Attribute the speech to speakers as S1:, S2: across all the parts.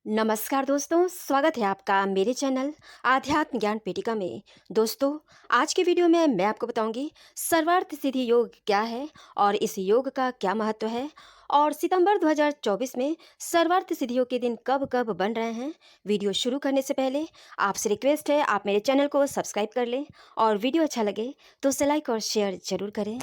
S1: नमस्कार दोस्तों, स्वागत है आपका मेरे चैनल आध्यात्म ज्ञान पीठिका में। दोस्तों, आज की वीडियो में मैं आपको बताऊंगी सर्वार्थ सिद्धि योग क्या है और इस योग का क्या महत्व है और सितंबर 2024 में सर्वार्थ सिद्धियों के दिन कब कब बन रहे हैं। वीडियो शुरू करने से पहले आपसे रिक्वेस्ट है, आप मेरे चैनल को सब्सक्राइब कर लें और वीडियो अच्छा लगे तो उसे लाइक और शेयर जरूर करें।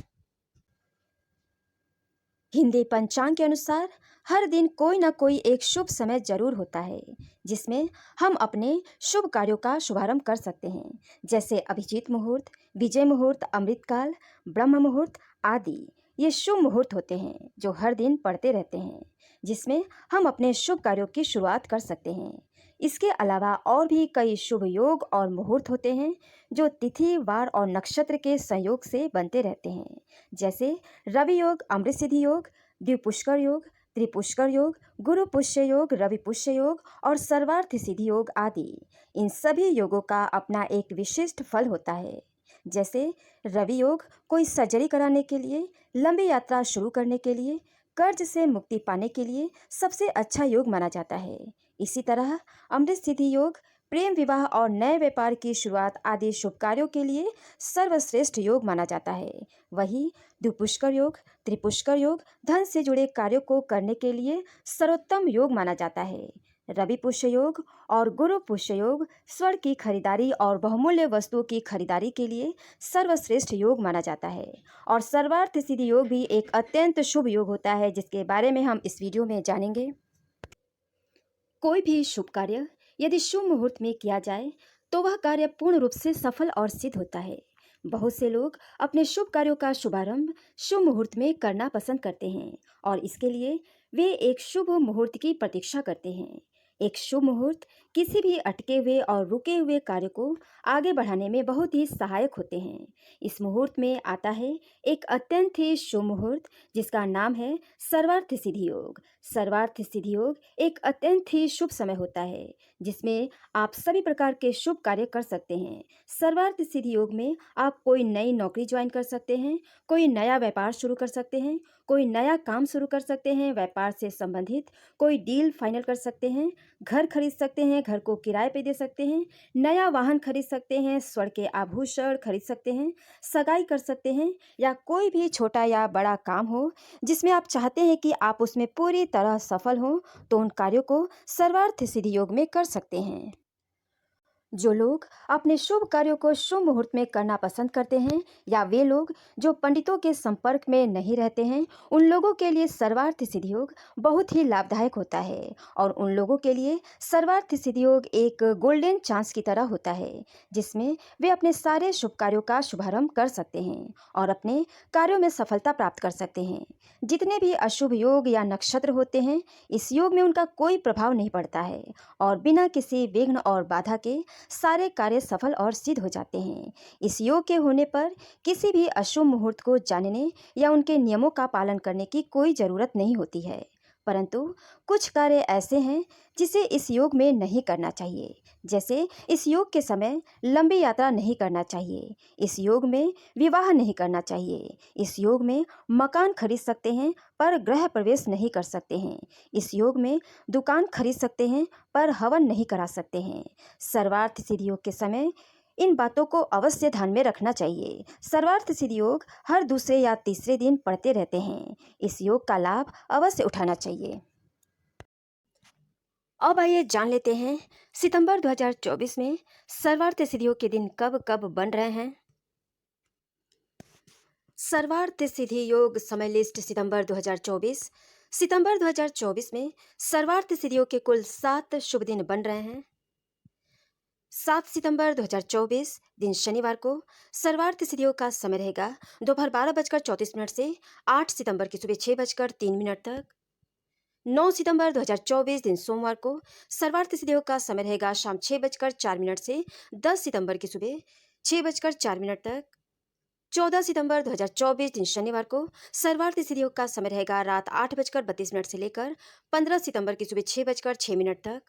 S1: हिंदी पंचांग के अनुसार हर दिन कोई ना कोई एक शुभ समय जरूर होता है जिसमें हम अपने शुभ कार्यों का शुभारंभ कर सकते हैं, जैसे अभिजीत मुहूर्त, विजय मुहूर्त, अमृतकाल, ब्रह्म मुहूर्त आदि। ये शुभ मुहूर्त होते हैं जो हर दिन पड़ते रहते हैं, जिसमें हम अपने शुभ कार्यों की शुरुआत कर सकते हैं। इसके अलावा और भी कई शुभ योग और मुहूर्त होते हैं जो तिथि, वार और नक्षत्र के संयोग से बनते रहते हैं, जैसे रवि योग, अमृत सिद्धि योग, द्विपुष्कर योग, त्रिपुष्कर योग, गुरु पुष्य योग, रवि पुष्य योग और सर्वार्थ सिद्धि योग आदि। इन सभी योगों का अपना एक विशिष्ट फल होता है। जैसे रवि योग कोई सर्जरी कराने के लिए, लंबी यात्रा शुरू करने के लिए, कर्ज से मुक्ति पाने के लिए सबसे अच्छा योग माना जाता है। इसी तरह अमृत सिद्धि योग प्रेम, विवाह और नए व्यापार की शुरुआत आदि शुभ कार्यों के लिए सर्वश्रेष्ठ योग माना जाता है। वही द्विपुष्कर योग, त्रिपुष्कर योग धन से जुड़े कार्यों को करने के लिए सर्वोत्तम योग माना जाता है। रवि पुष्य योग और गुरु पुष्य योग स्वर्ण की खरीदारी और बहुमूल्य वस्तुओं की खरीदारी के लिए सर्वश्रेष्ठ योग माना जाता है। और सर्वार्थ सिद्धि योग भी एक अत्यंत शुभ योग होता है, जिसके बारे में हम इस वीडियो में जानेंगे। कोई भी शुभ कार्य यदि शुभ मुहूर्त में किया जाए तो वह कार्य पूर्ण रूप से सफल और सिद्ध होता है। बहुत से लोग अपने शुभ कार्यों का शुभारंभ शुभ मुहूर्त में करना पसंद करते हैं और इसके लिए वे एक शुभ मुहूर्त की प्रतीक्षा करते हैं। एक शुभ मुहूर्त किसी भी अटके हुए और रुके हुए कार्य को आगे बढ़ाने में बहुत ही सहायक होते हैं। इस मुहूर्त में आता है एक अत्यंत ही शुभ मुहूर्त जिसका नाम है सर्वार्थ सिद्धि योग। सर्वार्थ सिद्धि योग एक अत्यंत ही शुभ समय होता है जिसमें आप सभी प्रकार के शुभ कार्य कर सकते हैं। सर्वार्थ सिद्धि योग में आप कोई नई नौकरी ज्वाइन कर सकते हैं, कोई नया व्यापार शुरू कर सकते हैं, कोई नया काम शुरू कर सकते हैं, व्यापार से संबंधित कोई डील फाइनल कर सकते हैं, घर खरीद सकते हैं, घर को किराए पे दे सकते हैं, नया वाहन खरीद सकते हैं, स्वर्ण के आभूषण खरीद सकते हैं, सगाई कर सकते हैं, या कोई भी छोटा या बड़ा काम हो जिसमें आप चाहते हैं कि आप उसमें पूरी तरह सफल हों, तो उन कार्यों को सर्वार्थ सिद्धि योग में कर सकते हैं। जो लोग अपने शुभ कार्यों को शुभ मुहूर्त में करना पसंद करते हैं या वे लोग जो पंडितों के संपर्क में नहीं रहते हैं, उन लोगों के लिए सर्वार्थ सिद्धि योग बहुत ही लाभदायक होता है। और उन लोगों के लिए सर्वार्थ सिद्धि योग एक गोल्डन चांस की तरह होता है जिसमें वे अपने सारे शुभ कार्यों का शुभारंभ कर सकते हैं और अपने कार्यों में सफलता प्राप्त कर सकते हैं। जितने भी अशुभ योग या नक्षत्र होते हैं, इस योग में उनका कोई प्रभाव नहीं पड़ता है और बिना किसी विघ्न और बाधा के सारे कार्य सफल और सिद्ध हो जाते हैं। इस योग के होने पर किसी भी अशुभ मुहूर्त को जानने या उनके नियमों का पालन करने की कोई जरूरत नहीं होती है, परंतु कुछ कार्य ऐसे हैं जिसे इस योग में नहीं करना चाहिए। जैसे इस योग के समय लंबी यात्रा नहीं करना चाहिए, इस योग में विवाह नहीं करना चाहिए, इस योग में मकान खरीद सकते हैं पर गृह प्रवेश नहीं कर सकते हैं, इस योग में दुकान खरीद सकते हैं पर हवन नहीं करा सकते हैं। सर्वार्थ सिद्धि योग के समय इन बातों को अवश्य ध्यान में रखना चाहिए। सर्वार्थ सिद्धि योग हर दूसरे या तीसरे दिन पढ़ते रहते हैं। इस योग का लाभ अवश्य उठाना चाहिए। अब आइए जान लेते हैं सितंबर 2024 में सर्वार्थ सिद्धियों के दिन कब कब बन रहे हैं। सर्वार्थ सिद्धि योग समय लिस्ट सितंबर 2024। सितंबर 2024 में सर्वार्थ सिद्धियों के कुल 7 शुभ दिन बन रहे हैं। 7 सितंबर 2024 दिन शनिवार को सर्वार्थ सिद्धियों का समय रहेगा दोपहर 12:34 से 8 सितंबर की सुबह 6:03 तक। 9 सितंबर 2024 दिन सोमवार को सर्वार्थ सिद्धियों का समय रहेगा शाम 6:04 से 10 सितंबर की सुबह 6:04 तक। 14 सितंबर 2024 दिन शनिवार को सर्वार्थ सिद्धियों का समय रहेगा रात 8:32 से लेकर 15 सितंबर की सुबह 6:06 तक।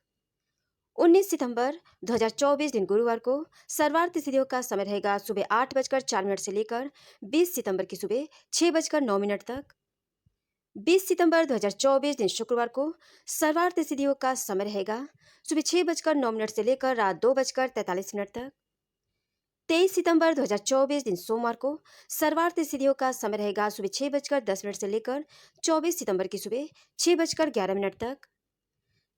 S1: 19 सितंबर 2024 दिन गुरुवार को सर्वार्थ सिद्धियों का समय रहेगा सुबह 8:04 से लेकर 20 सितंबर की सुबह 6:09 तक। 20 सितंबर 2024 दिन शुक्रवार को सर्वार्थ सिद्धियों का समय रहेगा सुबह 6:09 से लेकर रात 2:43 तक। 23 सितंबर 2024 दिन सोमवार को सर्वार्थ सिद्धियों का समय रहेगा सुबह 6:10 से लेकर 24 सितंबर की सुबह 6:11 तक।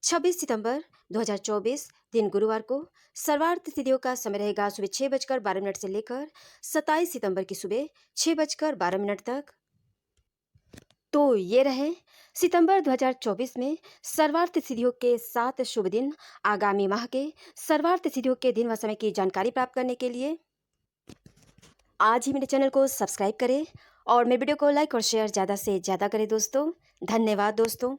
S1: 26 सितंबर 2024 दिन गुरुवार को सर्वार्थ सिद्धियों का समय रहेगा सुबह 6:12 से लेकर 27 सितंबर की सुबह 6:12 तक। तो ये रहे सितंबर 2024 में सर्वार्थ सिद्धियों के 7 शुभ दिन। आगामी माह के सर्वार्थ सिद्धियों के दिन व समय की जानकारी प्राप्त करने के लिए आज ही मेरे चैनल को सब्सक्राइब करें और मेरे वीडियो को लाइक और शेयर ज़्यादा से ज़्यादा करें दोस्तों। धन्यवाद दोस्तों।